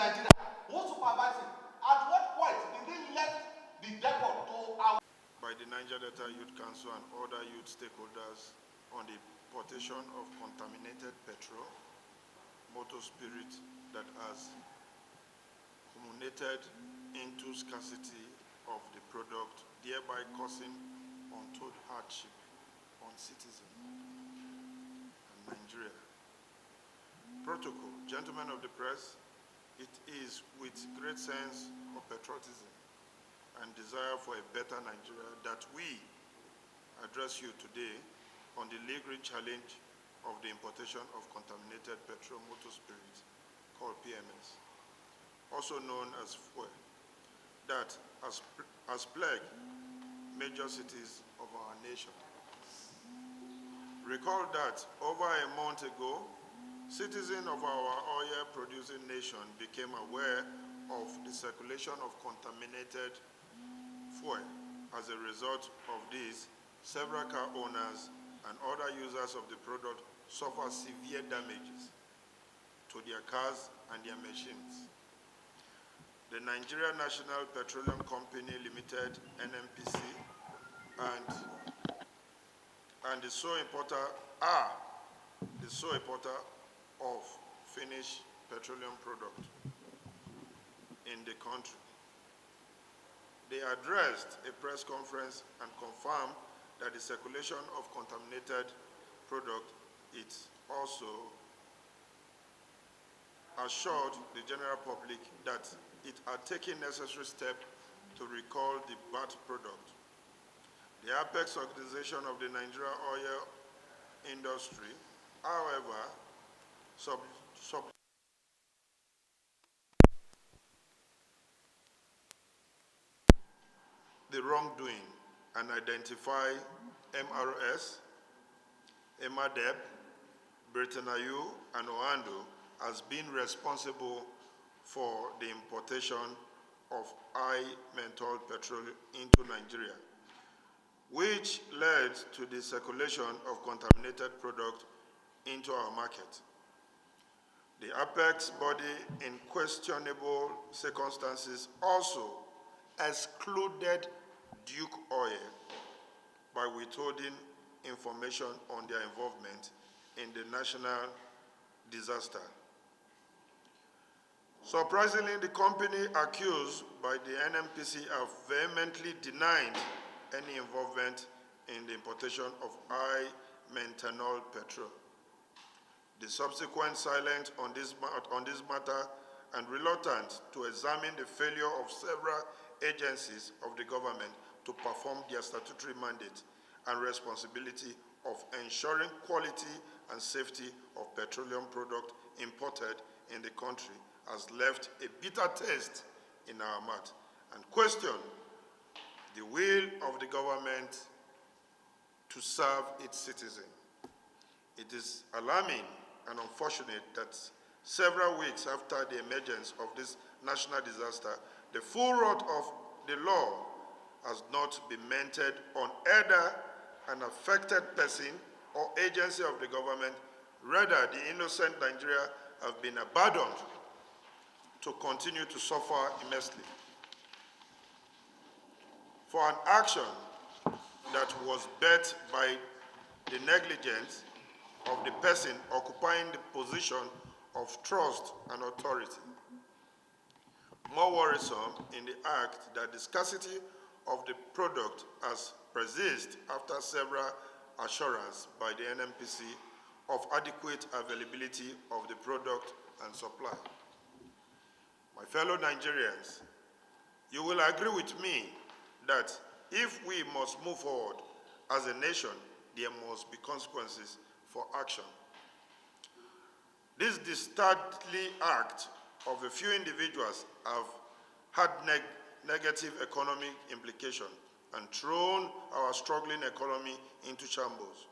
Nigeria? Who supervises it? At what point did they let the depot to our... By the Niger Delta Youth Council and other youth stakeholders on the importation of contaminated petrol, motor spirit that has culminated into scarcity of the product, thereby causing untold hardship on citizens and Nigeria. Protocol, gentlemen of the press, it is with great sense of patriotism and desire for a better Nigeria that we address you today on the legal challenge of the importation of contaminated petrol motor spirit called PMS, also known as fuel, that has plagued major cities of our nation. Recall that over a month ago, citizens of our oil-producing nation became aware of the circulation of contaminated fuel. As a result of this, several car owners and other users of the product suffer severe damages to their cars and their machines. The Nigerian National Petroleum Company Limited, NNPC, and the sole importer are the sole importer of finished petroleum product in the country. They addressed a press conference and confirmed that the circulation of contaminated product is also assured the general public that it are taking necessary steps to recall the bad product. The apex organization of the Nigerian oil industry, however, the wrongdoing and identify MRS, Emadeb, Bretanayu, and Oando as being responsible for the importation of high menthol petrol into Nigeria, which led to the circulation of contaminated product into our market. The apex body, in questionable circumstances, also excluded Duke Oil by withholding information on their involvement in the national disaster. Surprisingly, the company accused by the NNPC have vehemently denied any involvement in the importation of high methanol petrol. The subsequent silence on this matter and reluctant to examine the failure of several agencies of the government to perform their statutory mandate and responsibility of ensuring quality and safety of petroleum product imported in the country has left a bitter taste in our mouth and question the will of the government to serve its citizens. It is alarming and unfortunate that several weeks after the emergence of this national disaster, the full wrath of the law has not been meted on either an affected person or agency of the government. Rather, the innocent Nigeria have been abandoned to continue to suffer immensely for an action that was bet by the negligence of the person occupying the position of trust and authority. More worrisome in the act that the scarcity of the product has persisted after several assurances by the NNPC of adequate availability of the product and supply. My fellow Nigerians, you will agree with me that if we must move forward as a nation, there must be consequences for action. This dastardly act of a few individuals have had negative economic implications and thrown our struggling economy into shambles,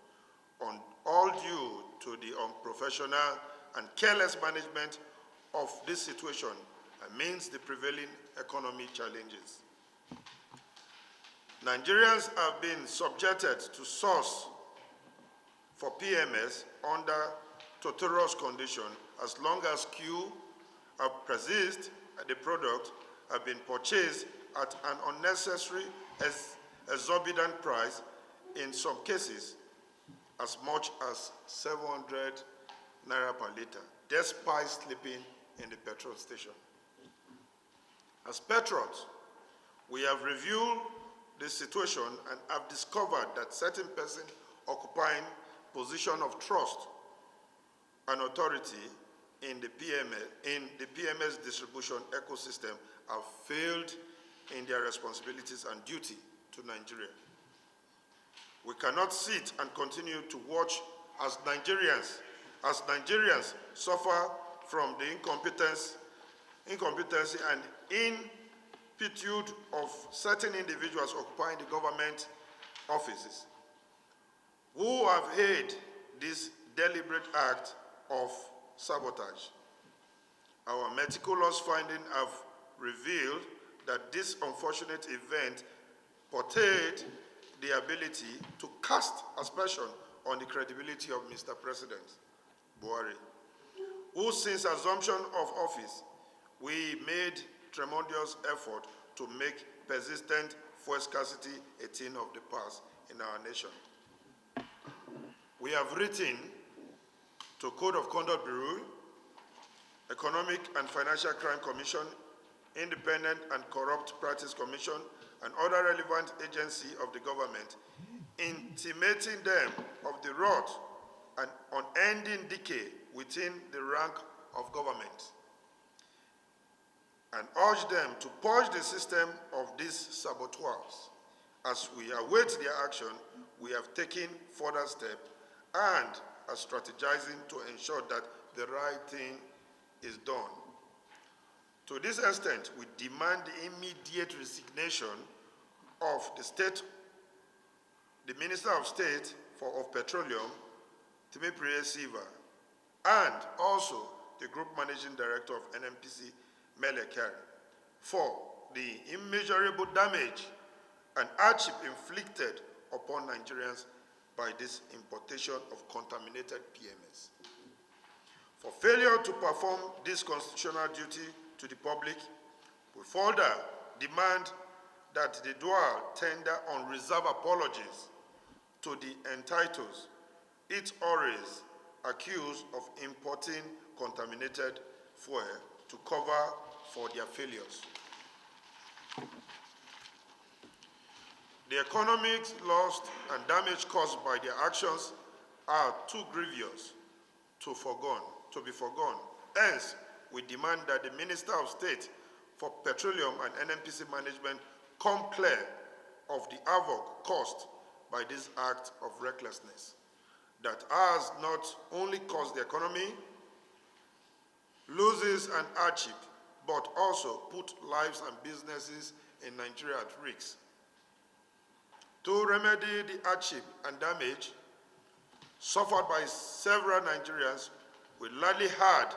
all due to the unprofessional and careless management of this situation amidst the prevailing economic challenges. Nigerians have been subjected to source for PMS under torturous conditions as long as queue have persisted, the product have been purchased at an unnecessary exorbitant price, in some cases as much as 700 naira per liter, despite sleeping in the petrol station. As patriots, we have reviewed the situation and have discovered that certain persons occupying position of trust and authority in the PMS distribution ecosystem have failed in their responsibilities and duty to Nigeria. We cannot sit and continue to watch as Nigerians suffer from the incompetency and ineptitude of certain individuals occupying the government offices, who have aided this deliberate act of sabotage. Our meticulous findings have revealed that this unfortunate event portrayed the ability to cast aspersion on the credibility of Mr. President Buhari, who since assumption of office, we made tremendous effort to make persistent fuel scarcity a thing of the past in our nation. We have written to Code of Conduct Bureau, Economic and Financial Crime Commission, Independent and Corrupt Practice Commission, and other relevant agencies of the government, intimating them of the rot and unending decay within the rank of government, and urge them to purge the system of these saboteurs. As we await their action, we have taken further steps and are strategizing to ensure that the right thing is done. To this extent, we demand the immediate resignation of the Minister of State of Petroleum, Timipre Sylva, and also the Group Managing Director of NNPC, Mele Kyari, for the immeasurable damage and hardship inflicted upon Nigerians by this importation of contaminated PMS. For failure to perform this constitutional duty to the public, we further demand that the dual tender unreserved apologies to the entitled each always accused of importing contaminated fuel to cover for their failures. The economic loss and damage caused by their actions are too grievous to be forgone. Hence, we demand that the Minister of State for Petroleum and NNPC management come clear of the havoc caused by this act of recklessness that has not only caused the economy losses and hardship, but also put lives and businesses in Nigeria at risk. To remedy the hardship and damage suffered by several Nigerians, we gladly heard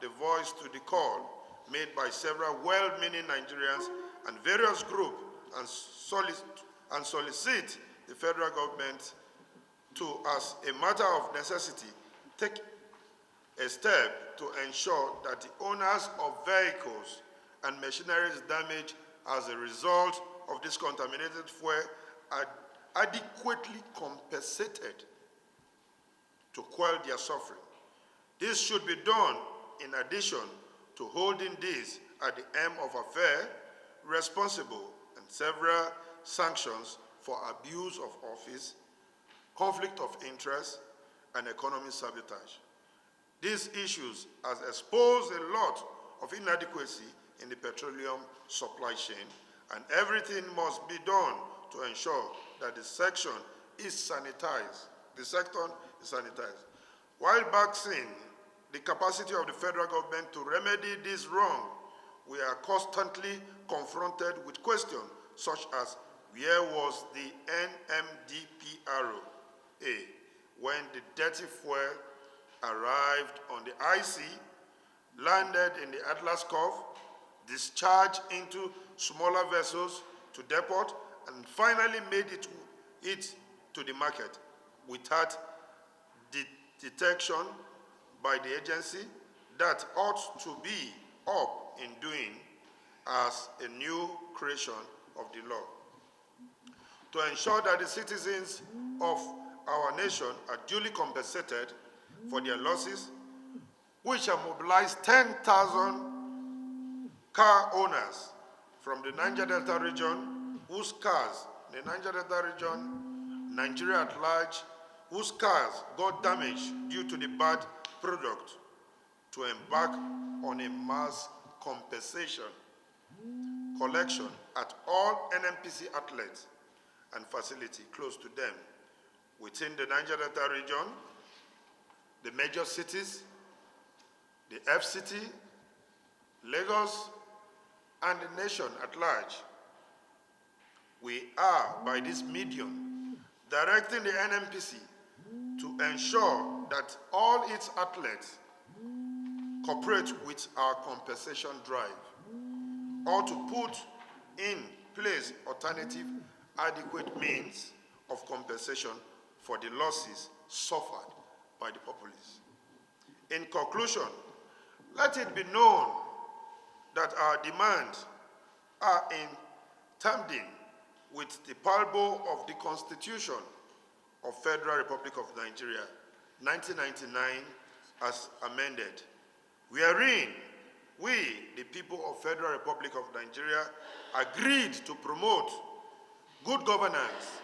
the voice to the call made by several well-meaning Nigerians and various groups and solicit the federal government to, as a matter of necessity, take a step to ensure that the owners of vehicles and machineries damaged as a result of this contaminated fuel are adequately compensated to quell their suffering. This should be done in addition to holding these at the end of affair responsible and several sanctions for abuse of office, conflict of interest, and economic sabotage. These issues has exposed a lot of inadequacy in the petroleum supply chain, and everything must be done to ensure that the sector is sanitized. While balancing the capacity of the federal government to remedy this wrong, we are constantly confronted with questions such as, where was the NMDPRA when the dirty fuel arrived on the IC, landed in the Atlas Gulf, discharged into smaller vessels to depot, and finally made it to the market without detection by the agency that ought to be up in doing as a new creation of the law. To ensure that the citizens of our nation are duly compensated for their losses, we shall mobilize 10,000 car owners from the Niger Delta region whose cars, the Niger Delta region, Nigeria at large, whose cars got damaged due to the bad product, to embark on a mass compensation collection at all NNPC outlets and facilities close to them within the Niger Delta region, the major cities, the FCT, Lagos, and the nation at large. We are, by this medium, directing the NNPC to ensure that all its outlets cooperate with our compensation drive, or to put in place alternative adequate means of compensation for the losses suffered by the populace. In conclusion, let it be known that our demands are in tandem with the parable of the Constitution of Federal Republic of Nigeria, 1999, as amended, wherein we, the people of Federal Republic of Nigeria, agreed to promote good governance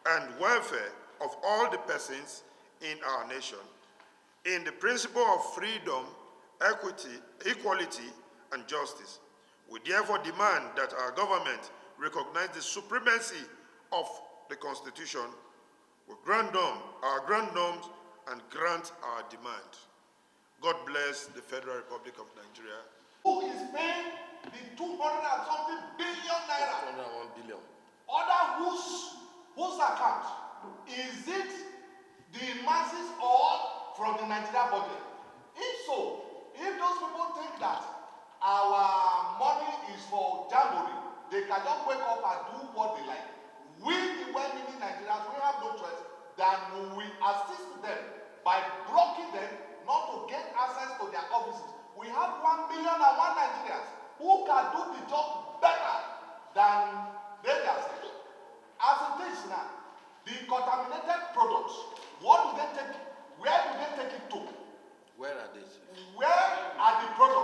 and welfare of all the persons in our nation, in the principle of freedom, equity, equality, and justice. We therefore demand that our government recognize the supremacy of the Constitution, will grant our grand norms, and grant our demand. God bless the Federal Republic of Nigeria. Who is paying the 200 and something billion naira? 201 billion. Other whose account? Is it the masses or from the Nigeria budget? If so, if those people think that our money is for jamboree, they can just wake up and do what they like. We, the well-meaning Nigerians, we have no choice than we assist them by blocking them not to get access to their offices. We have 1,000,001 Nigerians who can do the job better than they themselves. As it is now, the contaminated products, what do they take? Where do they take it to? Where are they? Where are the products?